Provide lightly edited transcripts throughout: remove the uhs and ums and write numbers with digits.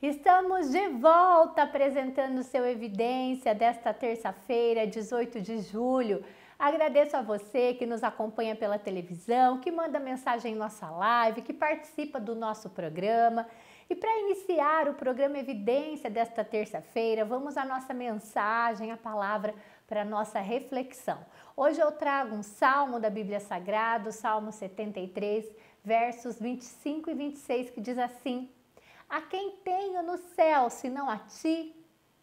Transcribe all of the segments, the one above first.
Estamos de volta apresentando seu Evidência desta terça-feira, 18 de julho. Agradeço a você que nos acompanha pela televisão, que manda mensagem em nossa live, que participa do nosso programa. E para iniciar o programa Evidência desta terça-feira, vamos à nossa mensagem, a palavra para a nossa reflexão. Hoje eu trago um salmo da Bíblia Sagrada, o Salmo 73, versos 25 e 26, que diz assim: a quem tenho no céu, senão a ti,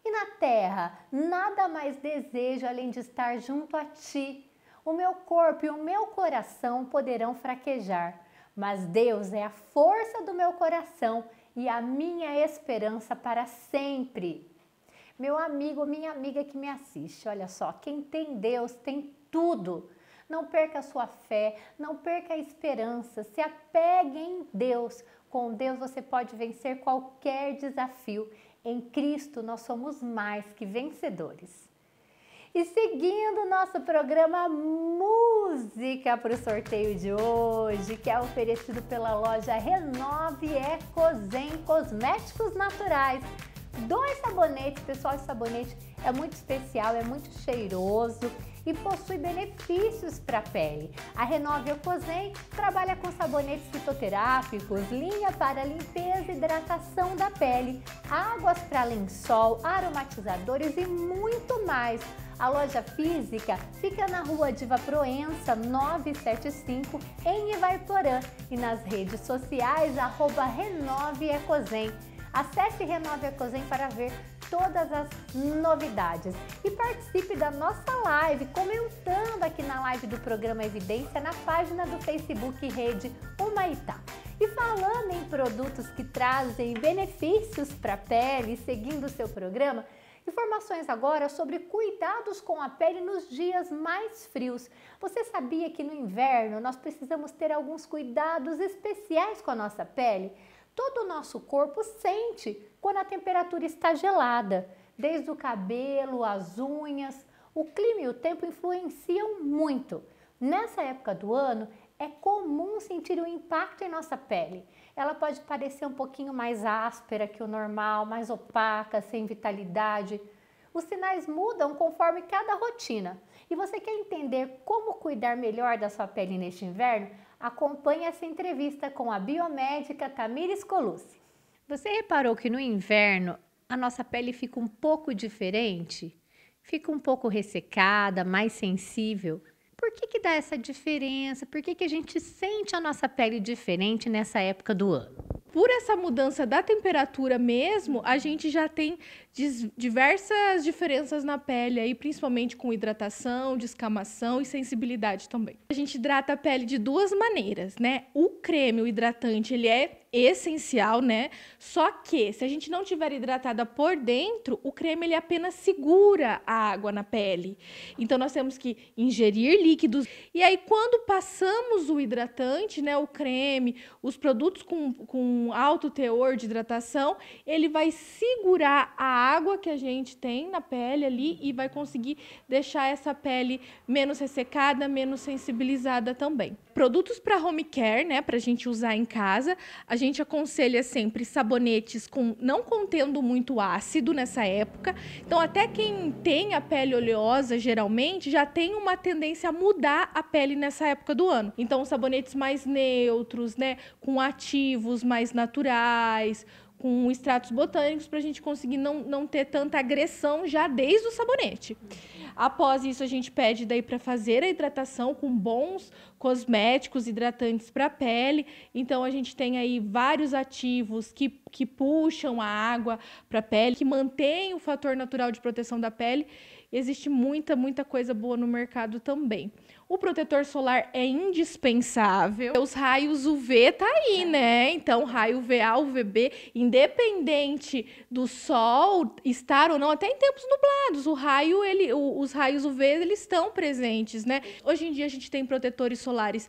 e na terra, nada mais desejo além de estar junto a ti. O meu corpo e o meu coração poderão fraquejar, mas Deus é a força do meu coração e a minha esperança para sempre. Meu amigo, minha amiga que me assiste, olha só, quem tem Deus tem tudo. Não perca a sua fé, não perca a esperança, se apegue em Deus. Com Deus você pode vencer qualquer desafio. Em Cristo nós somos mais que vencedores. E seguindo nosso programa Música para o sorteio de hoje, que é oferecido pela loja Renove Ecozen Cosméticos Naturais. 2 sabonetes, pessoal, esse sabonete é muito especial, é muito cheiroso e possui benefícios para a pele. A Renove Ecozen trabalha com sabonetes fitoterápicos, linha para limpeza e hidratação da pele, águas para lençol, aromatizadores e muito mais. A loja física fica na Rua Diva Proença, 975, em Ivaiporã, e nas redes sociais, @Renove Ecozen. Acesse Renove Ecozen para ver todas as novidades e participe da nossa live comentando aqui na live do programa Evidência na página do Facebook Rede Humaitá. E falando em produtos que trazem benefícios para a pele, seguindo o seu programa, informações agora sobre cuidados com a pele nos dias mais frios. Você sabia que no inverno nós precisamos ter alguns cuidados especiais com a nossa pele? Todo o nosso corpo sente quando a temperatura está gelada, desde o cabelo, as unhas. O clima e o tempo influenciam muito. Nessa época do ano, é comum sentir um impacto em nossa pele. Ela pode parecer um pouquinho mais áspera que o normal, mais opaca, sem vitalidade. Os sinais mudam conforme cada rotina. E você quer entender como cuidar melhor da sua pele neste inverno? Acompanhe essa entrevista com a biomédica Tamires Colucci. Você reparou que no inverno a nossa pele fica um pouco diferente? Fica um pouco ressecada, mais sensível? Por que dá essa diferença? Por que a gente sente a nossa pele diferente nessa época do ano? Por essa mudança da temperatura mesmo, a gente já tem diversas diferenças na pele, aí, principalmente com hidratação, descamação e sensibilidade também. A gente hidrata a pele de 2 maneiras, né? O creme, o hidratante, ele é essencial, né? Só que se a gente não tiver hidratada por dentro, o creme ele apenas segura a água na pele. Então nós temos que ingerir líquidos. E aí quando passamos o hidratante, né, o creme, os produtos com alto teor de hidratação, ele vai segurar a água que a gente tem na pele ali e vai conseguir deixar essa pele menos ressecada, menos sensibilizada também. Produtos para home care, né, para a gente usar em casa, a gente aconselha sempre sabonetes não contendo muito ácido nessa época. Então, até quem tem a pele oleosa, geralmente, já tem uma tendência a mudar a pele nessa época do ano. Então, sabonetes mais neutros, né, com ativos mais naturais, com extratos botânicos, para a gente conseguir não ter tanta agressão já desde o sabonete. Após isso, a gente pede daí para fazer a hidratação com bons cosméticos hidratantes para a pele. Então, a gente tem aí vários ativos que puxam a água para a pele, que mantêm o fator natural de proteção da pele. Existe muita coisa boa no mercado também. O protetor solar é indispensável. Os raios UV tá aí, né? Então, raio UVA, UVB, independente do sol estar ou não, até em tempos nublados, os raios UV eles estão presentes, né? Hoje em dia a gente tem protetores solares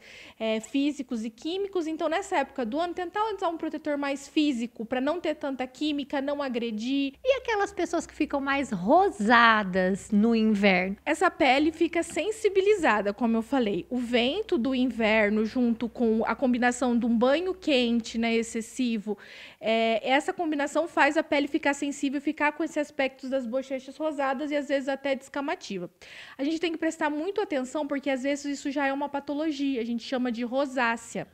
físicos e químicos, então nessa época do ano tentar usar um protetor mais físico para não ter tanta química, não agredir. E aquelas pessoas que ficam mais rosadas no inverno? Essa pele fica sensibilizada com como eu falei, o vento do inverno junto com a combinação de um banho quente, né, excessivo, essa combinação faz a pele ficar sensível, ficar com esses aspectos das bochechas rosadas e às vezes até descamativa. A gente tem que prestar muito atenção porque às vezes isso já é uma patologia, a gente chama de rosácea.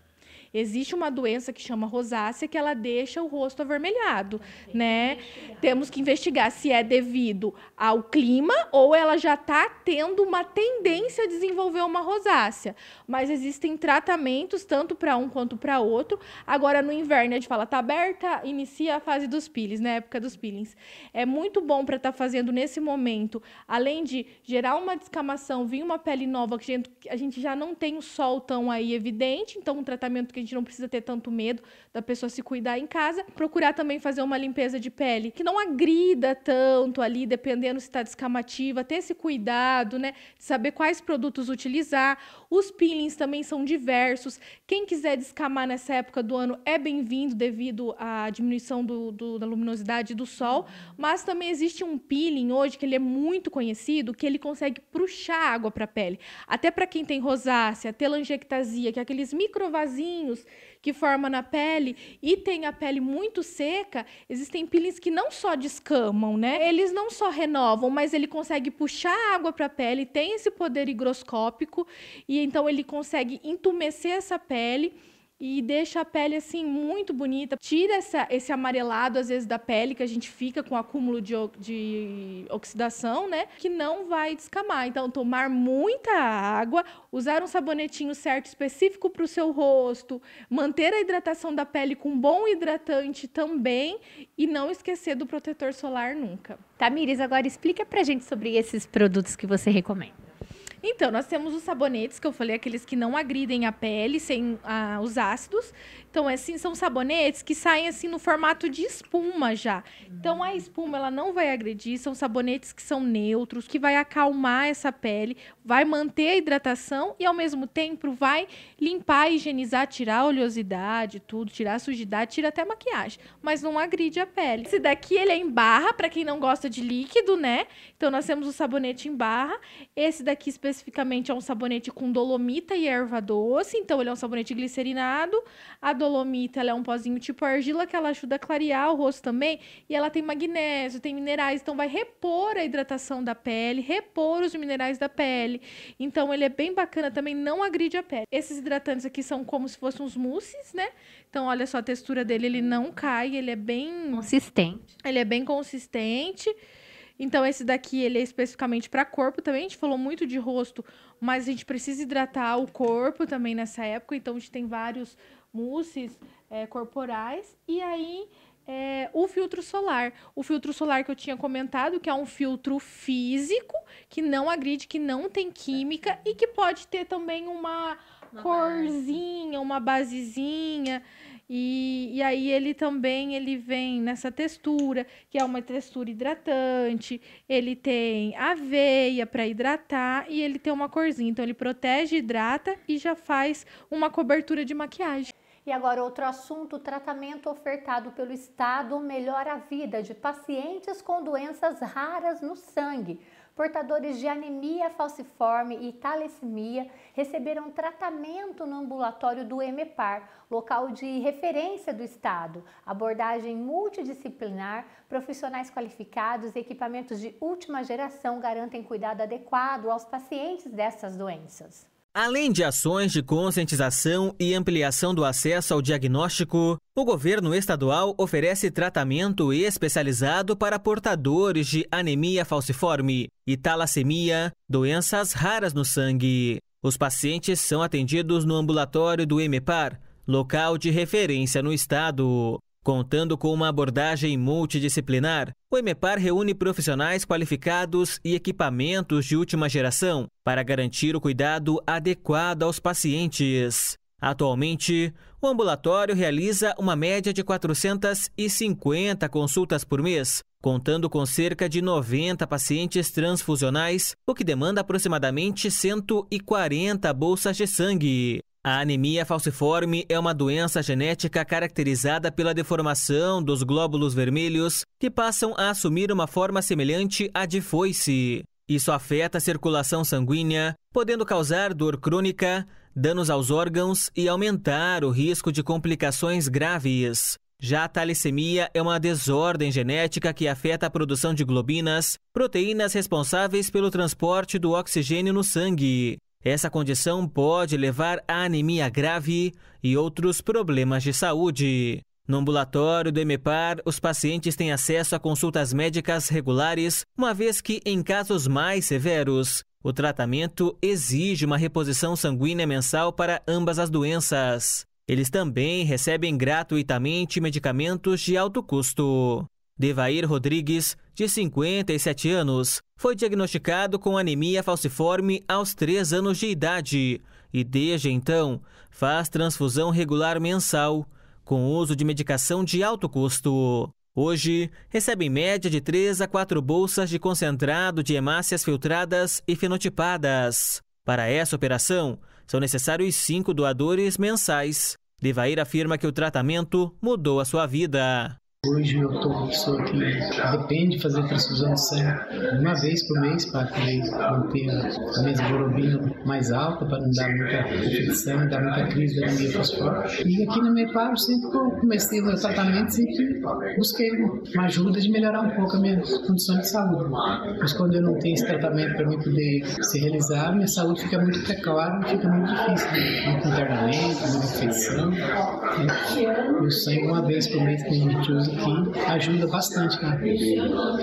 Existe uma doença que chama rosácea que ela deixa o rosto avermelhado, né? Temos que investigar se é devido ao clima ou ela já está tendo uma tendência a desenvolver uma rosácea. Mas existem tratamentos tanto para um quanto para outro. Agora, no inverno, a gente fala, tá aberta, inicia a fase dos peelings, né? Época dos peelings. É muito bom para estar fazendo nesse momento, além de gerar uma descamação, vir uma pele nova, que a gente já não tem o sol tão aí evidente, então um tratamento que a gente não precisa ter tanto medo da pessoa se cuidar em casa. Procurar também fazer uma limpeza de pele que não agrida tanto ali, dependendo se está descamativa, ter esse cuidado, né, de saber quais produtos utilizar. Os peelings também são diversos. Quem quiser descamar nessa época do ano é bem-vindo devido à diminuição da luminosidade do sol, mas também existe um peeling hoje que ele é muito conhecido, que ele consegue puxar água para a pele. Até para quem tem rosácea, telangiectasia, que é aqueles microvasinhos que forma na pele e tem a pele muito seca, existem peelings que não só descamam, né? Eles não só renovam, mas ele consegue puxar água para a pele, tem esse poder higroscópico e então ele consegue entumecer essa pele e deixa a pele, assim, muito bonita. Tira esse amarelado, às vezes, da pele, que a gente fica com acúmulo de oxidação, né? Que não vai descamar. Então, tomar muita água, usar um sabonetinho certo, específico para o seu rosto, manter a hidratação da pele com bom hidratante também e não esquecer do protetor solar nunca. Tamires, agora explica pra gente sobre esses produtos que você recomenda. Então, nós temos os sabonetes, que eu falei, aqueles que não agridem a pele, sem os ácidos. Então, assim, são sabonetes que saem, assim, no formato de espuma já. Então, a espuma, ela não vai agredir. São sabonetes que são neutros, que vai acalmar essa pele, vai manter a hidratação e, ao mesmo tempo, vai limpar, higienizar, tirar a oleosidade, tudo, tirar a sujidade, tira até a maquiagem. Mas não agride a pele. Esse daqui, ele é em barra, para quem não gosta de líquido, né? Então, nós temos o sabonete em barra. Esse daqui, especificamente, é um sabonete com dolomita e erva doce. Então, ele é um sabonete glicerinado. A dolomita, ela é um pozinho tipo argila, que ela ajuda a clarear o rosto também. E ela tem magnésio, tem minerais. Então, vai repor a hidratação da pele, repor os minerais da pele. Então, ele é bem bacana também, não agride a pele. Esses hidratantes aqui são como se fossem uns mousses, né? Então, olha só a textura dele, ele não cai, ele é bem... consistente. Ele é bem consistente. Então, esse daqui, ele é especificamente para corpo também. A gente falou muito de rosto, mas a gente precisa hidratar o corpo também nessa época. Então, a gente tem vários mousses corporais. E aí, o filtro solar. O filtro solar que eu tinha comentado, que é um filtro físico, que não agride, que não tem química e que pode ter também uma corzinha, uma basezinha. E aí ele também vem nessa textura, que é uma textura hidratante, ele tem aveia para hidratar e ele tem uma corzinha. Então ele protege, hidrata e já faz uma cobertura de maquiagem. E agora outro assunto, o tratamento ofertado pelo Estado melhora a vida de pacientes com doenças raras no sangue. Portadores de anemia falciforme e talassemia receberam tratamento no ambulatório do EMEPAR, local de referência do Estado. Abordagem multidisciplinar, profissionais qualificados e equipamentos de última geração garantem cuidado adequado aos pacientes dessas doenças. Além de ações de conscientização e ampliação do acesso ao diagnóstico, o governo estadual oferece tratamento especializado para portadores de anemia falciforme e talassemia, doenças raras no sangue. Os pacientes são atendidos no ambulatório do EMEPAR, local de referência no estado. Contando com uma abordagem multidisciplinar, o EMEPAR reúne profissionais qualificados e equipamentos de última geração para garantir o cuidado adequado aos pacientes. Atualmente, o ambulatório realiza uma média de 450 consultas por mês, contando com cerca de 90 pacientes transfusionais, o que demanda aproximadamente 140 bolsas de sangue. A anemia falciforme é uma doença genética caracterizada pela deformação dos glóbulos vermelhos que passam a assumir uma forma semelhante à de foice. Isso afeta a circulação sanguínea, podendo causar dor crônica, danos aos órgãos e aumentar o risco de complicações graves. Já a talassemia é uma desordem genética que afeta a produção de globinas, proteínas responsáveis pelo transporte do oxigênio no sangue. Essa condição pode levar a anemia grave e outros problemas de saúde. No ambulatório do EMEPAR, os pacientes têm acesso a consultas médicas regulares, uma vez que, em casos mais severos, o tratamento exige uma reposição sanguínea mensal para ambas as doenças. Eles também recebem gratuitamente medicamentos de alto custo. Devair Rodrigues, de 57 anos, foi diagnosticado com anemia falciforme aos 3 anos de idade e, desde então, faz transfusão regular mensal, com uso de medicação de alto custo. Hoje, recebe em média de 3 a 4 bolsas de concentrado de hemácias filtradas e fenotipadas. Para essa operação, são necessários 5 doadores mensais. Devair afirma que o tratamento mudou a sua vida. Hoje eu estou com uma pessoa que depende de fazer transfusão de sangue uma vez por mês para poder manter a mesma hemoglobina mais alta, para não dar muita infecção, dar muita crise da anemia falciforme. E aqui no EMEPAR, sempre que eu comecei o meu tratamento, sempre busquei uma ajuda de melhorar um pouco a minha condição de saúde. Mas quando eu não tenho esse tratamento para mim poder se realizar, minha saúde fica muito precária, fica muito difícil. Muito internamento, muita infecção. E o sangue uma vez por mês que a gente usa que ajuda bastante na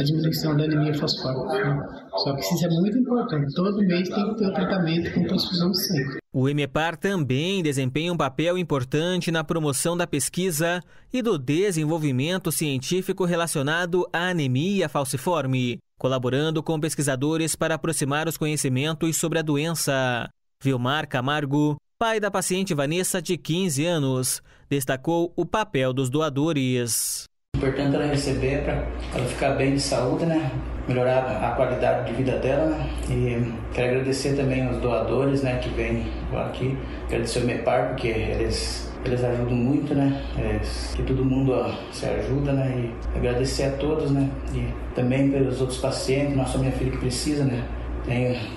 diminuição da anemia falciforme. Só que isso é muito importante. Todo mês tem que ter o tratamento com transfusão de sangue. O EMEPAR também desempenha um papel importante na promoção da pesquisa e do desenvolvimento científico relacionado à anemia falciforme, colaborando com pesquisadores para aproximar os conhecimentos sobre a doença. Vilmar Camargo, pai da paciente Vanessa, de 15 anos, destacou o papel dos doadores. O importante ela receber para ela ficar bem de saúde, né? Melhorar a qualidade de vida dela, né? E quero agradecer também aos doadores, né, que vêm aqui. Agradecer ao EMEPAR, porque eles ajudam muito, né? Que todo mundo se ajuda, né? E agradecer a todos, né? E também pelos outros pacientes, não só minha filha que precisa, né?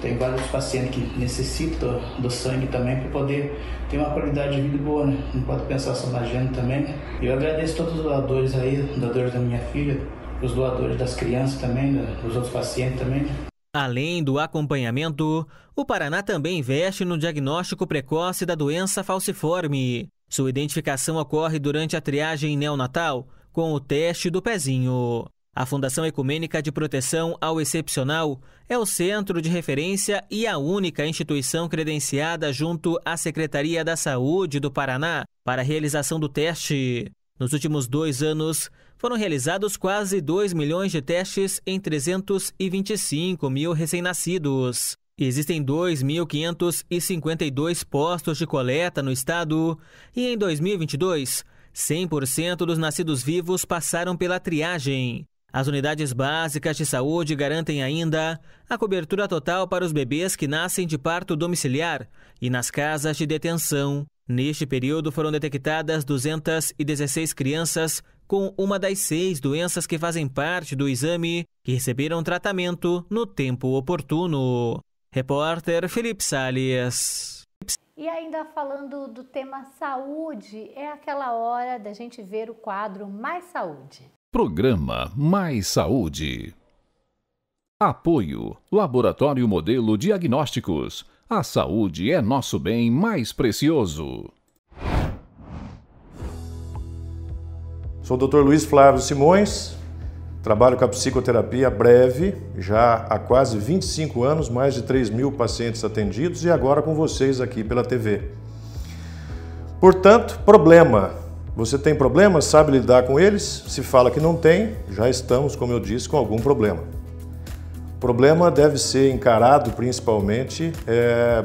Tem vários pacientes que necessitam do sangue também para poder ter uma qualidade de vida boa, né? Não pode pensar só na gente também, né? E eu agradeço todos os doadores aí, doadores da minha filha, os doadores das crianças também, dos outros pacientes também, né? Além do acompanhamento, o Paraná também investe no diagnóstico precoce da doença falciforme. Sua identificação ocorre durante a triagem neonatal com o teste do pezinho. A Fundação Ecumênica de Proteção ao Excepcional é o centro de referência e a única instituição credenciada junto à Secretaria da Saúde do Paraná para a realização do teste. Nos últimos 2 anos, foram realizados quase 2 milhões de testes em 325 mil recém-nascidos. Existem 2.552 postos de coleta no estado e em 2022, 100% dos nascidos vivos passaram pela triagem. As unidades básicas de saúde garantem ainda a cobertura total para os bebês que nascem de parto domiciliar e nas casas de detenção. Neste período foram detectadas 216 crianças com uma das 6 doenças que fazem parte do exame que receberam tratamento no tempo oportuno. Repórter Felipe Salles. E ainda falando do tema saúde, é aquela hora da gente ver o quadro Mais Saúde. Programa Mais Saúde. Apoio. Laboratório Modelo Diagnósticos. A saúde é nosso bem mais precioso. Sou o Dr. Luiz Flávio Simões. Trabalho com a psicoterapia breve, já há quase 25 anos, mais de 3.000 pacientes atendidos e agora com vocês aqui pela TV. Portanto, problema. Você tem problemas, sabe lidar com eles? Se fala que não tem, já estamos, como eu disse, com algum problema. O problema deve ser encarado principalmente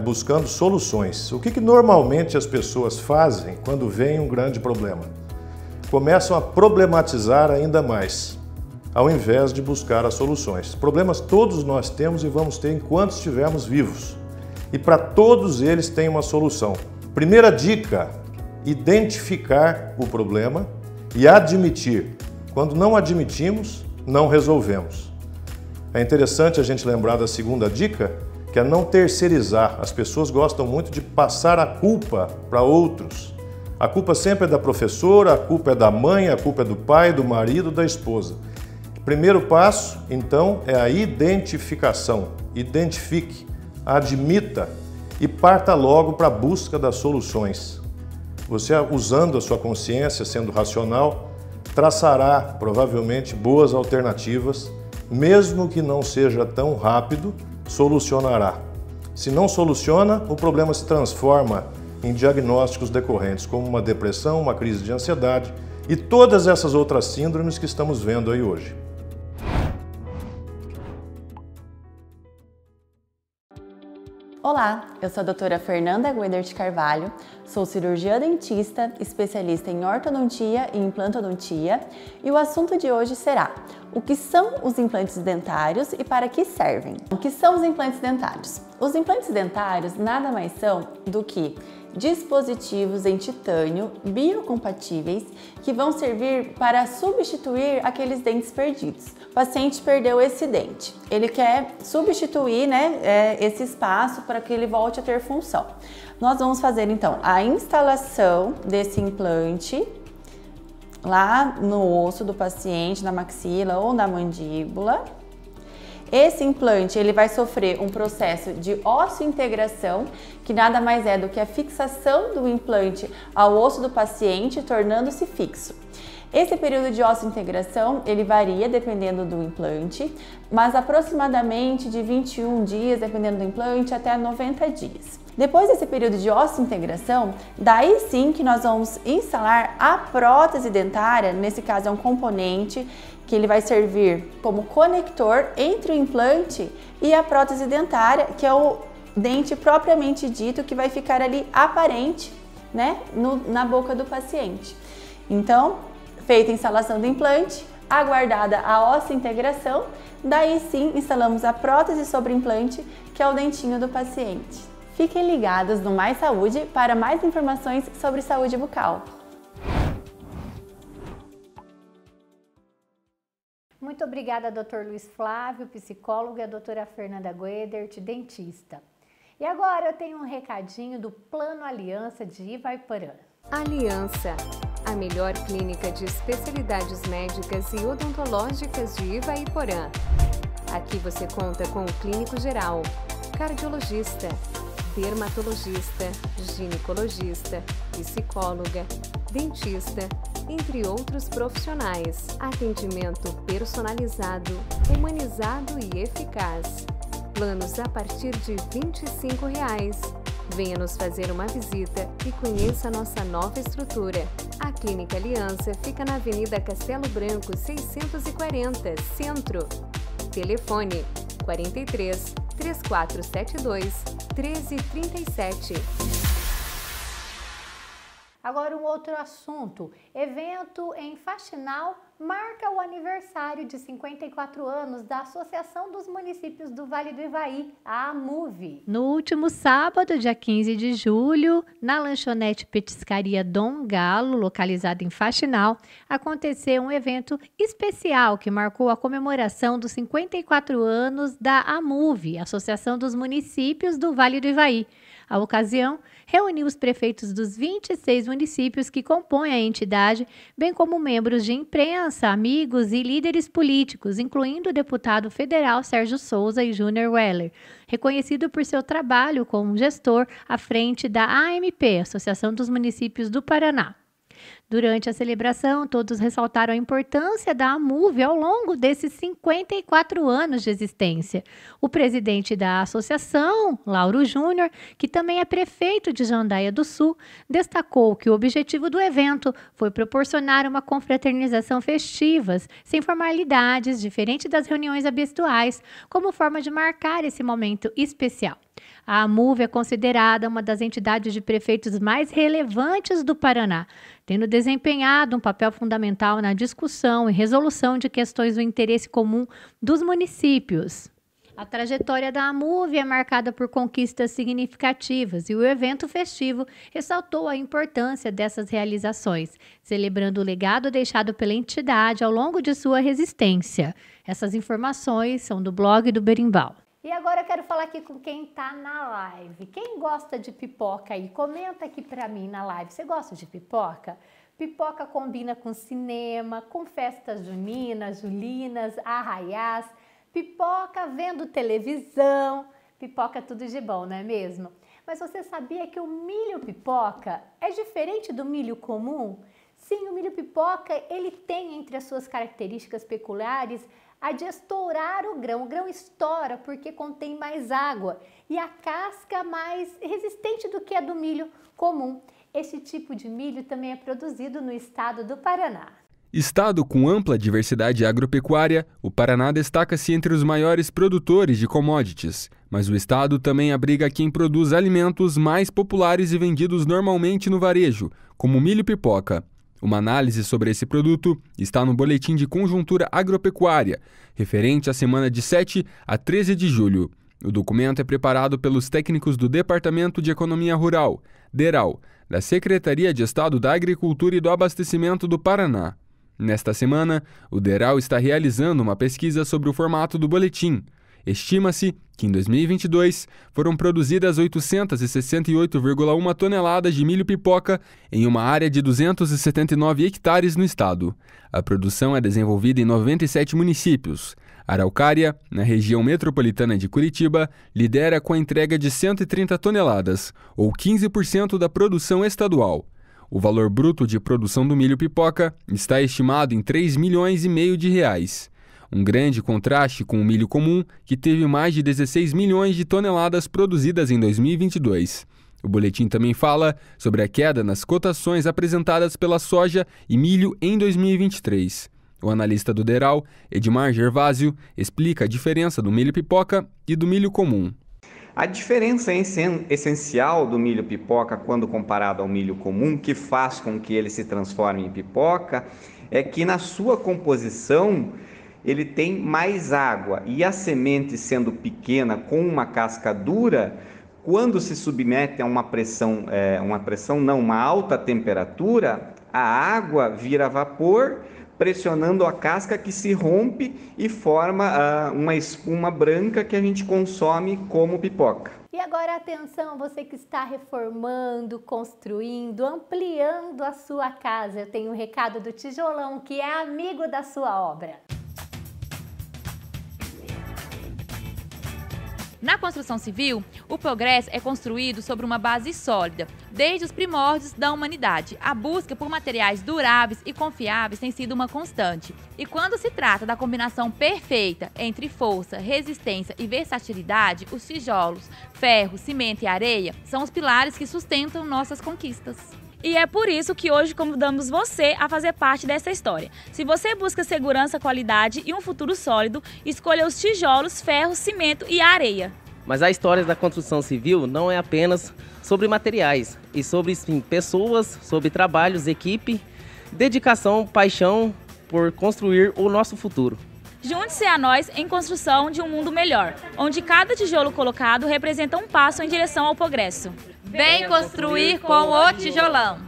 buscando soluções. O que normalmente as pessoas fazem quando vem um grande problema? Começam a problematizar ainda mais, ao invés de buscar as soluções. Problemas todos nós temos e vamos ter enquanto estivermos vivos. E para todos eles tem uma solução. Primeira dica: identificar o problema e admitir. Quando não admitimos, não resolvemos. É interessante a gente lembrar da segunda dica, que é não terceirizar. As pessoas gostam muito de passar a culpa para outros. A culpa sempre é da professora, a culpa é da mãe, a culpa é do pai, do marido, da esposa. O primeiro passo, então, é a identificação. Identifique, admita e parta logo para a busca das soluções. Você, usando a sua consciência, sendo racional, traçará provavelmente boas alternativas, mesmo que não seja tão rápido, solucionará. Se não soluciona, o problema se transforma em diagnósticos decorrentes, como uma depressão, uma crise de ansiedade e todas essas outras síndromes que estamos vendo aí hoje. Olá, eu sou a doutora Fernanda Gueder de Carvalho, sou cirurgiã dentista, especialista em ortodontia e implantodontia, e o assunto de hoje será: o que são os implantes dentários e para que servem? O que são os implantes dentários? Os implantes dentários nada mais são do que dispositivos em titânio biocompatíveis que vão servir para substituir aqueles dentes perdidos. O paciente perdeu esse dente, ele quer substituir, esse espaço para que ele volte a ter função. Nós vamos fazer então a instalação desse implante lá no osso do paciente, na maxila ou na mandíbula. Esse implante ele vai sofrer um processo de osseointegração, que nada mais é do que a fixação do implante ao osso do paciente, tornando-se fixo. Esse período de osseointegração ele varia dependendo do implante, mas aproximadamente de 21 dias, dependendo do implante, até 90 dias. Depois desse período de osseointegração, daí sim que nós vamos instalar a prótese dentária. Nesse caso é um componente que ele vai servir como conector entre o implante e a prótese dentária, que é o dente propriamente dito, que vai ficar ali aparente, na boca do paciente. Então, feita a instalação do implante, aguardada a osseointegração, daí sim instalamos a prótese sobre o implante, que é o dentinho do paciente. Fiquem ligados no Mais Saúde para mais informações sobre saúde bucal. Muito obrigada, Dr. Luiz Flávio, psicólogo, e a doutora Fernanda Guedert, dentista. E agora eu tenho um recadinho do Plano Aliança de Ivaiporã. Aliança, a melhor clínica de especialidades médicas e odontológicas de Ivaiporã. Aqui você conta com o clínico geral, cardiologista, dermatologista, ginecologista, psicóloga, dentista, entre outros profissionais. Atendimento personalizado, humanizado e eficaz. Planos a partir de R$ 25. Venha nos fazer uma visita e conheça nossa nova estrutura. A Clínica Aliança fica na Avenida Castelo Branco 640, Centro. Telefone 43 3472 1337. Agora um outro assunto. Evento em Faxinal marca o aniversário de 54 anos da Associação dos Municípios do Vale do Ivaí, a AMUV. No último sábado, dia 15 de julho, na lanchonete Petiscaria Dom Galo, localizada em Faxinal, aconteceu um evento especial que marcou a comemoração dos 54 anos da AMUV, Associação dos Municípios do Vale do Ivaí. A ocasião reuniu os prefeitos dos 26 municípios que compõem a entidade, bem como membros de imprensa, amigos e líderes políticos, incluindo o deputado federal Sérgio Souza e Júnior Weller, reconhecido por seu trabalho como gestor à frente da AMP, Associação dos Municípios do Paraná. Durante a celebração, todos ressaltaram a importância da AMUV ao longo desses 54 anos de existência. O presidente da associação, Lauro Júnior, que também é prefeito de Jandaia do Sul, destacou que o objetivo do evento foi proporcionar uma confraternização festiva, sem formalidades, diferente das reuniões habituais, como forma de marcar esse momento especial. A AMUV é considerada uma das entidades de prefeitos mais relevantes do Paraná, tendo desempenhado um papel fundamental na discussão e resolução de questões do interesse comum dos municípios. A trajetória da Amuve é marcada por conquistas significativas e o evento festivo ressaltou a importância dessas realizações, celebrando o legado deixado pela entidade ao longo de sua resistência. Essas informações são do blog do Berimbau. E agora eu quero falar aqui com quem está na live. Quem gosta de pipoca aí? Comenta aqui para mim na live. Você gosta de pipoca? Pipoca combina com cinema, com festas juninas, julinas, arraiás. Pipoca vendo televisão, pipoca tudo de bom, não é mesmo? Mas você sabia que o milho pipoca é diferente do milho comum? Sim, o milho pipoca, ele tem entre as suas características peculiares a de estourar o grão estoura porque contém mais água e a casca mais resistente do que a do milho comum. Este tipo de milho também é produzido no estado do Paraná. Estado com ampla diversidade agropecuária, o Paraná destaca-se entre os maiores produtores de commodities, mas o estado também abriga quem produz alimentos mais populares e vendidos normalmente no varejo, como o milho pipoca. Uma análise sobre esse produto está no Boletim de Conjuntura Agropecuária, referente à semana de 7 a 13 de julho. O documento é preparado pelos técnicos do Departamento de Economia Rural, DERAL, da Secretaria de Estado da Agricultura e do Abastecimento do Paraná. Nesta semana, o DERAL está realizando uma pesquisa sobre o formato do boletim. Estima-se que em 2022 foram produzidas 868,1 toneladas de milho pipoca em uma área de 279 hectares no estado. A produção é desenvolvida em 97 municípios. Araucária, na região metropolitana de Curitiba, lidera com a entrega de 130 toneladas, ou 15% da produção estadual. O valor bruto de produção do milho pipoca está estimado em 3,5 milhões de reais. Um grande contraste com o milho comum, que teve mais de 16 milhões de toneladas produzidas em 2022. O boletim também fala sobre a queda nas cotações apresentadas pela soja e milho em 2023. O analista do DERAL, Edmar Gervásio, explica a diferença do milho pipoca e do milho comum. A diferença essencial do milho pipoca quando comparado ao milho comum, que faz com que ele se transforme em pipoca, é que na sua composição ele tem mais água e a semente sendo pequena com uma casca dura, quando se submete a uma alta temperatura, a água vira vapor, pressionando a casca que se rompe e forma uma espuma branca que a gente consome como pipoca. E agora atenção, você que está reformando, construindo, ampliando a sua casa. Eu tenho um recado do Tijolão, que é amigo da sua obra. Na construção civil, o progresso é construído sobre uma base sólida. Desde os primórdios da humanidade, a busca por materiais duráveis e confiáveis tem sido uma constante. E quando se trata da combinação perfeita entre força, resistência e versatilidade, os tijolos, ferro, cimento e areia são os pilares que sustentam nossas conquistas. E é por isso que hoje convidamos você a fazer parte dessa história. Se você busca segurança, qualidade e um futuro sólido, escolha os tijolos, ferro, cimento e areia. Mas a história da construção civil não é apenas sobre materiais, e sobre pessoas, sobre trabalhos, equipe, dedicação, paixão por construir o nosso futuro. Junte-se a nós em construção de um mundo melhor, onde cada tijolo colocado representa um passo em direção ao progresso. Vem construir com o Tijolão!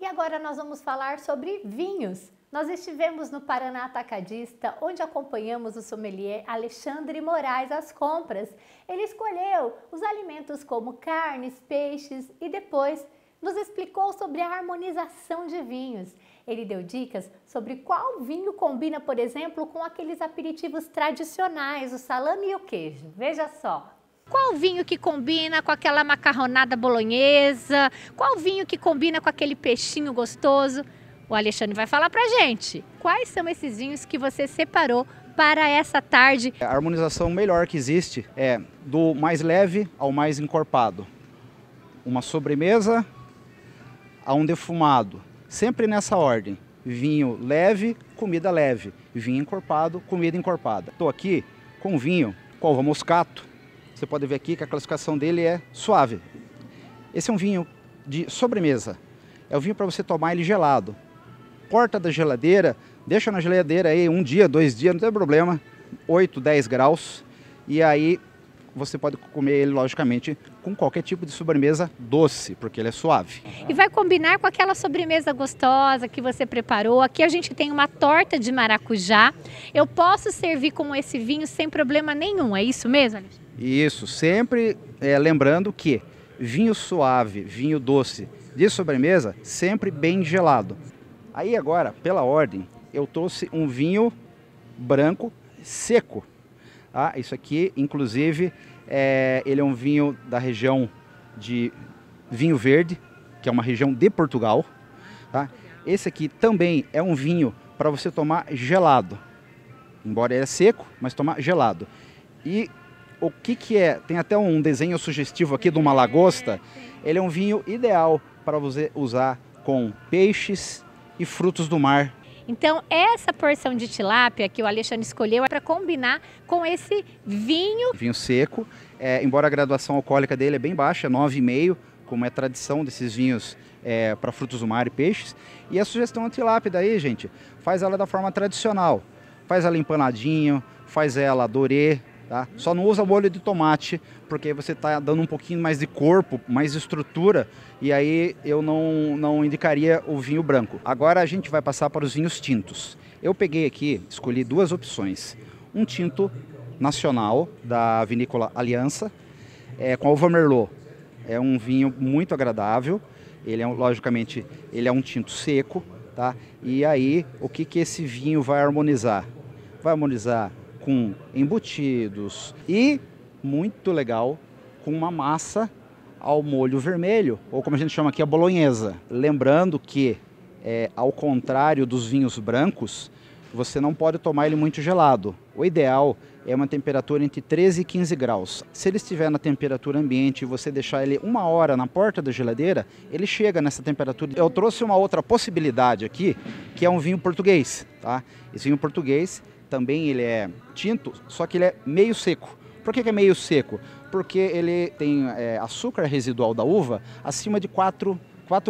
E agora nós vamos falar sobre vinhos. Nós estivemos no Paraná Atacadista, onde acompanhamos o sommelier Alexandre Moraes às compras. Ele escolheu os alimentos como carnes, peixes e depois nos explicou sobre a harmonização de vinhos. Ele deu dicas sobre qual vinho combina, por exemplo, com aqueles aperitivos tradicionais, o salame e o queijo. Veja só. Qual vinho que combina com aquela macarronada bolonhesa? Qual vinho que combina com aquele peixinho gostoso? O Alexandre vai falar pra gente. Quais são esses vinhos que você separou para essa tarde? A harmonização melhor que existe é do mais leve ao mais encorpado. Uma sobremesa a um defumado. Sempre nessa ordem. Vinho leve, comida leve. Vinho encorpado, comida encorpada. Estou aqui com vinho com uva moscato. Você pode ver aqui que a classificação dele é suave. Esse é um vinho de sobremesa. É um vinho para você tomar ele gelado. porta da geladeira, deixa na geladeira aí 1 dia, 2 dias, não tem problema, 8, 10 graus, e aí você pode comer ele, logicamente, com qualquer tipo de sobremesa doce, porque ele é suave. E vai combinar com aquela sobremesa gostosa que você preparou. Aqui a gente tem uma torta de maracujá. Eu posso servir com esse vinho sem problema nenhum, é isso mesmo, Alexandre? Isso, sempre lembrando que vinho suave, vinho doce de sobremesa, sempre bem gelado. Aí agora, pela ordem, eu trouxe um vinho branco seco. Isso aqui, inclusive, ele é um vinho da região de Vinho Verde, que é uma região de Portugal. Tá? Esse aqui também é um vinho para você tomar gelado. Embora ele é seco, mas tomar gelado. E o que é? Tem até um desenho sugestivo aqui de uma lagosta. Ele é um vinho ideal para você usar com peixes e frutos do mar. Então, essa porção de tilápia que o Alexandre escolheu é para combinar com esse vinho. Vinho seco, embora a graduação alcoólica dele é bem baixa, 9,5, como é tradição desses vinhos para frutos do mar e peixes. E a sugestão da tilápia daí, gente, faz ela da forma tradicional. Faz ela empanadinho, faz ela dorê, tá? Só não usa molho de tomate, porque você está dando um pouquinho mais de corpo, mais de estrutura, e aí eu não indicaria o vinho branco. Agora a gente vai passar para os vinhos tintos. Eu peguei aqui, escolhi 2 opções. Um tinto nacional da vinícola Aliança, com a uva Merlot. É um vinho muito agradável, ele é, logicamente, ele é um tinto seco, tá? E aí, o que esse vinho vai harmonizar? Vai harmonizar com embutidos e, muito legal, com uma massa ao molho vermelho, ou como a gente chama aqui, a bolonhesa. Lembrando que, ao contrário dos vinhos brancos, você não pode tomar ele muito gelado. O ideal é uma temperatura entre 13 e 15 graus. Se ele estiver na temperatura ambiente e você deixar ele 1 hora na porta da geladeira, ele chega nessa temperatura. Eu trouxe uma outra possibilidade aqui, que é um vinho português. Tá? Esse vinho português também ele é tinto, só que ele é meio seco. Por que é meio seco? Porque ele tem açúcar residual da uva acima de 4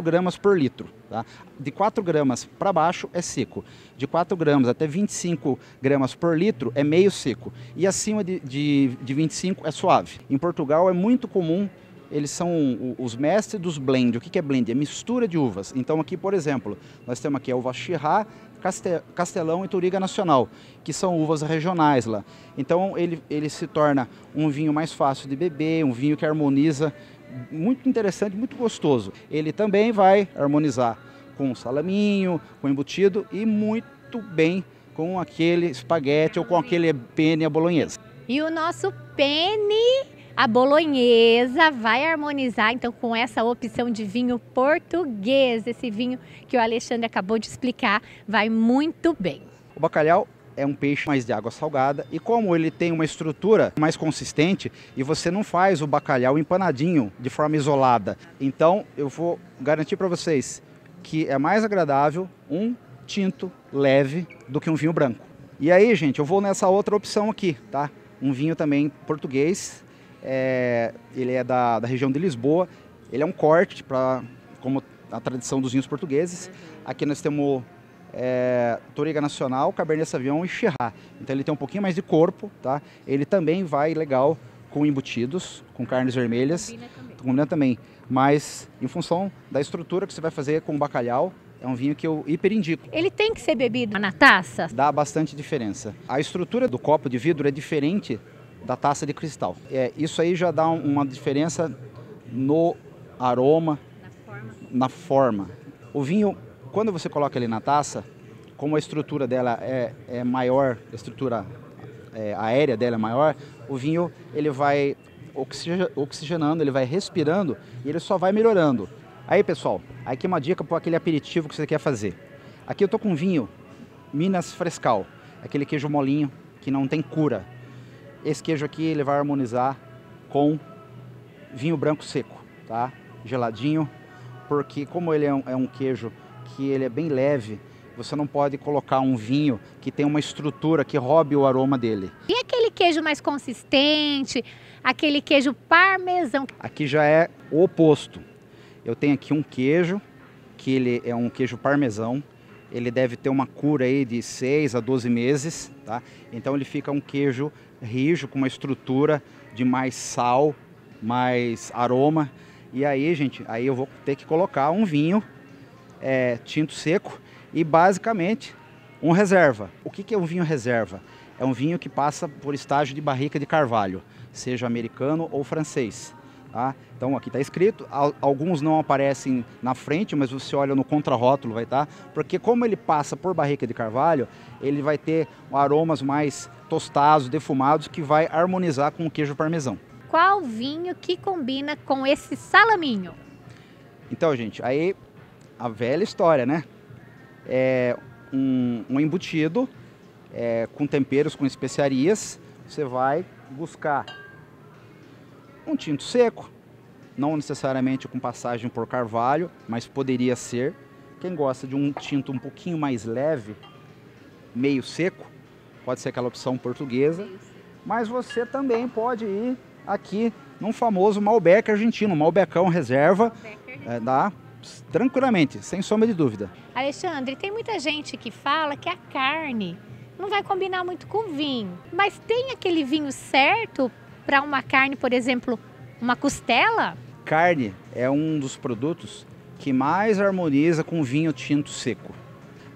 gramas por litro. Tá? De 4 gramas para baixo é seco. De 4 gramas até 25 gramas por litro é meio seco. E acima de 25 é suave. Em Portugal é muito comum, eles são os mestres dos blend. O que é blend? É mistura de uvas. Então aqui, por exemplo, nós temos aqui a uva Chirá, Castelão e Touriga Nacional, que são uvas regionais lá. Então ele se torna um vinho mais fácil de beber, um vinho que harmoniza, muito interessante, muito gostoso. Ele também vai harmonizar com salaminho, com embutido e muito bem com aquele espaguete ou com aquele penne à bolonhesa. E o nosso penne à bolonhesa vai harmonizar então com essa opção de vinho português. Esse vinho que o Alexandre acabou de explicar vai muito bem. O bacalhau é um peixe mais de água salgada e como ele tem uma estrutura mais consistente e você não faz o bacalhau empanadinho de forma isolada, então eu vou garantir para vocês que é mais agradável um tinto leve do que um vinho branco. E aí, gente, eu vou nessa outra opção aqui, tá? Um vinho também português, ele é da região de Lisboa, ele é um corte, como a tradição dos vinhos portugueses. Aqui nós temos Touriga Nacional, Cabernet Sauvignon e Chirá. Então ele tem um pouquinho mais de corpo, tá? Ele também vai legal com embutidos, com carnes vermelhas. Combina também. Mas em função da estrutura que você vai fazer com o bacalhau, é um vinho que eu hiper indico. Ele tem que ser bebido na taça? Dá bastante diferença. A estrutura do copo de vidro é diferente da taça de cristal. Isso aí já dá uma diferença no aroma, na forma. O vinho, quando você coloca ele na taça, como a estrutura dela é maior, a estrutura aérea dela é maior, o vinho ele vai oxigenando, ele vai respirando e ele só vai melhorando. Aí, pessoal, aqui uma dica para aquele aperitivo que você quer fazer. Aqui eu tô com vinho Minas Frescal, aquele queijo molinho que não tem cura. Esse queijo aqui ele vai harmonizar com vinho branco seco, tá? Geladinho, porque como ele é um queijo que ele é bem leve, você não pode colocar um vinho que tem uma estrutura que roube o aroma dele. E aquele queijo mais consistente, aquele queijo parmesão? Aqui já é o oposto. Eu tenho aqui um queijo, que ele é um queijo parmesão, ele deve ter uma cura aí de 6 a 12 meses, tá? Então ele fica um queijo rijo, com uma estrutura de mais sal, mais aroma. E aí, gente, aí eu vou ter que colocar um vinho tinto seco e basicamente um reserva. O que é um vinho reserva? É um vinho que passa por estágio de barrica de carvalho, seja americano ou francês. Tá? Então aqui está escrito, alguns não aparecem na frente, mas você olha no contrarótulo, vai estar, porque como ele passa por barrica de carvalho, ele vai ter aromas mais tostados, defumados, que vai harmonizar com o queijo parmesão. Qual vinho que combina com esse salaminho? Então, gente, aí a velha história, né? É um embutido com temperos, com especiarias. Você vai buscar um tinto seco, não necessariamente com passagem por carvalho, mas poderia ser. Quem gosta de um tinto um pouquinho mais leve, meio seco, pode ser aquela opção portuguesa, mas você também pode ir aqui num famoso Malbec argentino, Malbecão reserva, dá tranquilamente, sem sombra de dúvida. Alexandre, tem muita gente que fala que a carne não vai combinar muito com vinho, mas tem aquele vinho certo para uma carne, por exemplo, uma costela? Carne é um dos produtos que mais harmoniza com vinho tinto seco.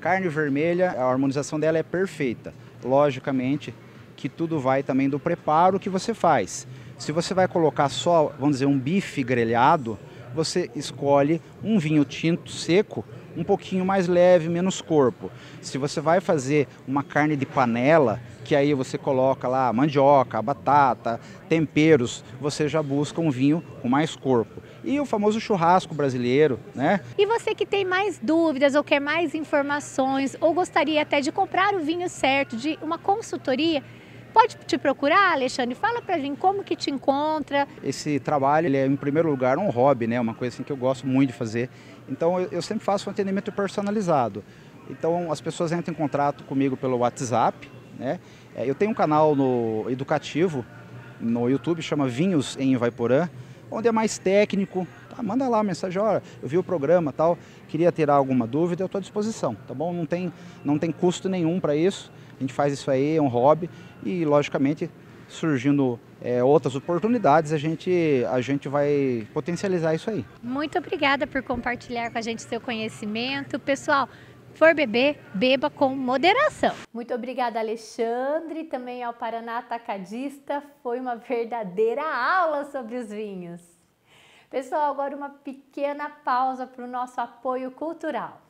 Carne vermelha, a harmonização dela é perfeita. Logicamente que tudo vai também do preparo que você faz. Se você vai colocar só, vamos dizer, um bife grelhado, você escolhe um vinho tinto seco, um pouquinho mais leve, menos corpo. Se você vai fazer uma carne de panela, que aí você coloca lá a mandioca, a batata, temperos, você já busca um vinho com mais corpo. E o famoso churrasco brasileiro, né? E você que tem mais dúvidas ou quer mais informações ou gostaria até de comprar o vinho certo, de uma consultoria, pode te procurar, Alexandre? Fala pra mim como que te encontra. Esse trabalho, ele é em primeiro lugar um hobby, né? Uma coisa assim que eu gosto muito de fazer. Então eu sempre faço um atendimento personalizado. Então as pessoas entram em contato comigo pelo WhatsApp, né? Eu tenho um canal educativo no YouTube, chama Vinhos em Ivaiporã, onde é mais técnico. Tá? Manda lá a mensagem, olha, eu vi o programa, tal, queria tirar alguma dúvida, eu estou à disposição, tá bom? Não tem custo nenhum para isso. A gente faz isso aí, é um hobby e, logicamente, surgindo outras oportunidades, a gente vai potencializar isso aí. Muito obrigada por compartilhar com a gente seu conhecimento. Pessoal, for beber, beba com moderação. Muito obrigada, Alexandre, também ao Paraná Atacadista. Foi uma verdadeira aula sobre os vinhos. Pessoal, agora uma pequena pausa para o nosso apoio cultural.